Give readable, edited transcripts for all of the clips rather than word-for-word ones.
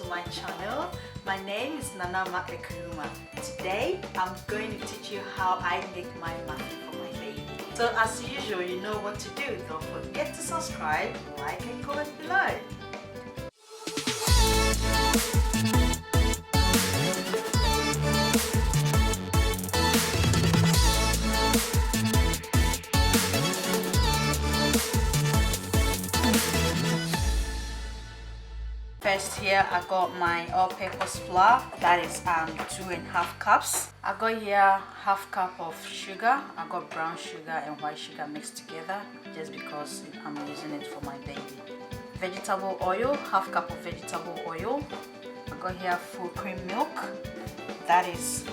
my channel. My name is Nana Makruma. Today I'm going to teach you how I make my muffin for my baby. So as usual, you know what to do. Don't forget to subscribe, like and comment below. First here I got my all-purpose flour, that is 2.5 cups. I got here half cup of sugar. I got brown sugar and white sugar mixed together just because I'm using it for my baby. Vegetable oil, half cup of vegetable oil. I got here full cream milk, that is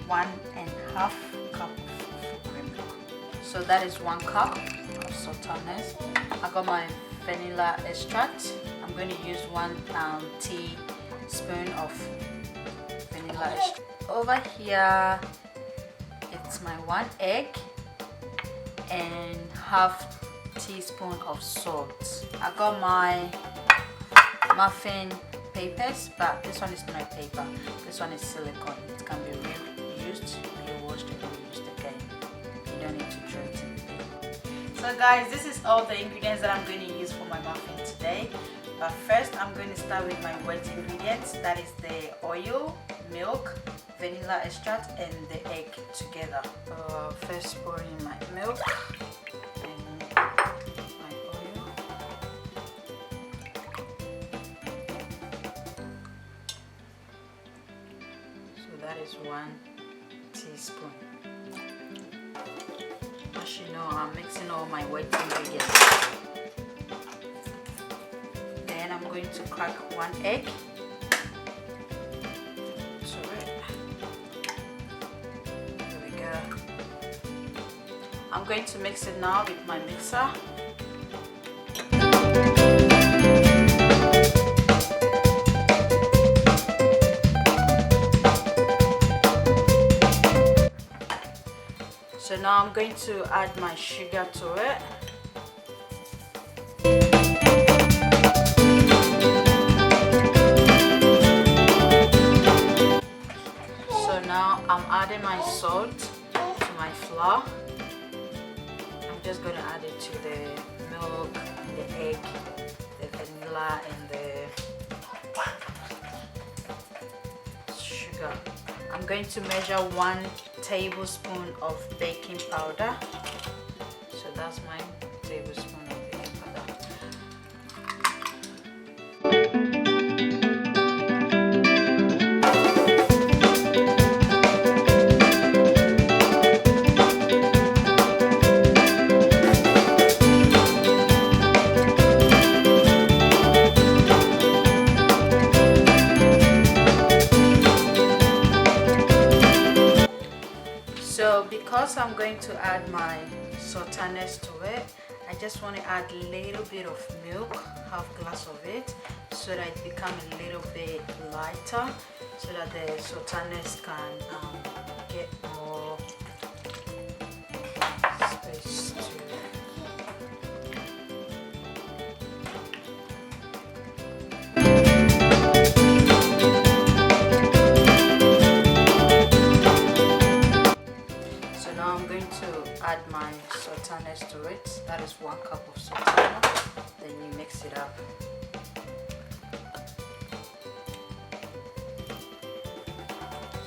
1.5 cup of full cream milk. So that is 1 cup of sultanas. I got my vanilla extract. I'm going to use 1 teaspoon of vanilla extract. Over here it's my 1 egg and half teaspoon of salt. I got my muffin papers, but this one is not paper, this one is silicone. It can be reused, re-washed and reused again. You don't need to throw it in the bin. So guys, this is all the ingredients that I'm going to use for my muffin today. But first I'm going to start with my wet ingredients, that is the oil, milk, vanilla extract and the egg together. First pour in my milk and my oil. So that is 1 teaspoon. As you know, I'm mixing all my wet ingredients. I'm going to crack 1 egg to it. There we go. I'm going to mix it now with my mixer. So now I'm going to add my sugar to it. I'm adding my salt to my flour. I'm just going to add it to the milk, the egg, the vanilla and the sugar. I'm going to measure 1 tablespoon of baking powder. So that's my tablespoon of baking powder. So because I'm going to add my sultanas to it, I just want to add a little bit of milk, half glass of it, so that it becomes a little bit lighter, so that the sultanas can get more space to. I'm going to add my sultanas to it. That is 1 cup of sultana. Then you mix it up.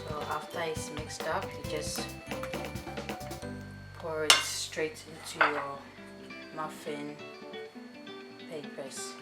So after it's mixed up, you just pour it straight into your muffin papers.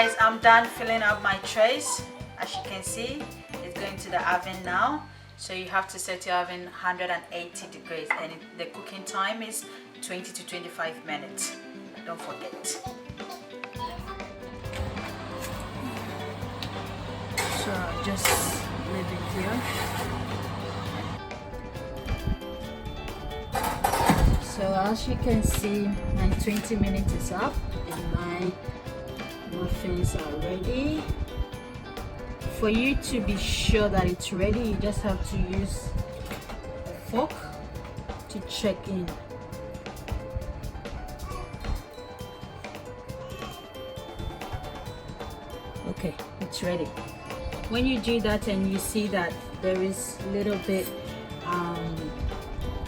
guys, I'm done filling up my trays. As you can see, it's going to the oven now. So you have to set your oven 180 degrees, and the cooking time is 20 to 25 minutes. Don't forget. So just leave it here. So as you can see, my 20 minutes is up and my muffins are ready. For you to be sure that it's ready, you just have to use a fork to check in. Okay, it's ready. When you do that and you see that there is a little bit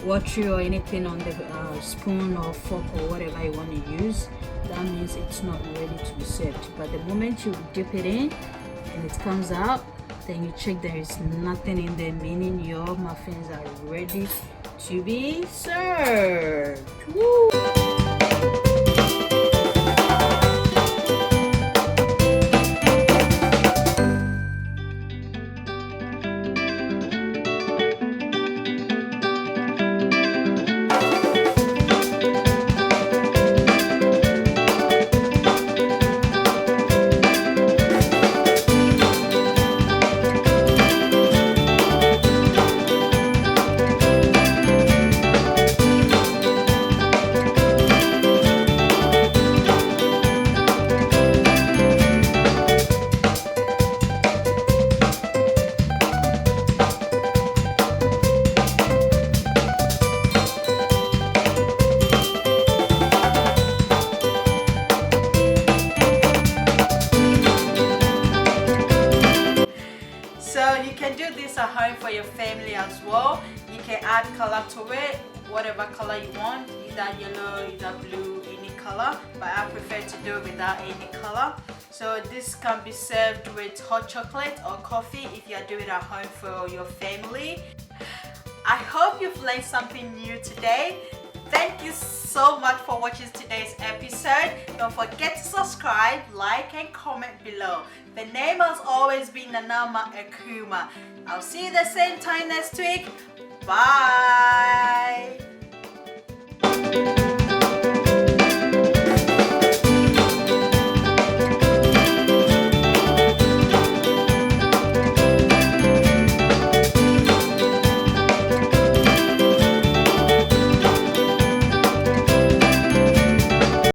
watery or anything on the spoon or fork or whatever you want to use, that means it's not ready to be served. But the moment you dip it in and it comes out, then you check there is nothing in there, meaning your muffins are ready to be served. Woo! So you can do this at home for your family as well. You can add color to it, whatever color you want, either yellow, either blue, any color, but I prefer to do it without any color. So this can be served with hot chocolate or coffee if you are doing it at home for your family. I hope you've learned something new today. Thank you so much for watching today's episode. Don't forget to subscribe, like and comment below. The name has always been Nanama Ekuma. I'll see you the same time next week. Bye.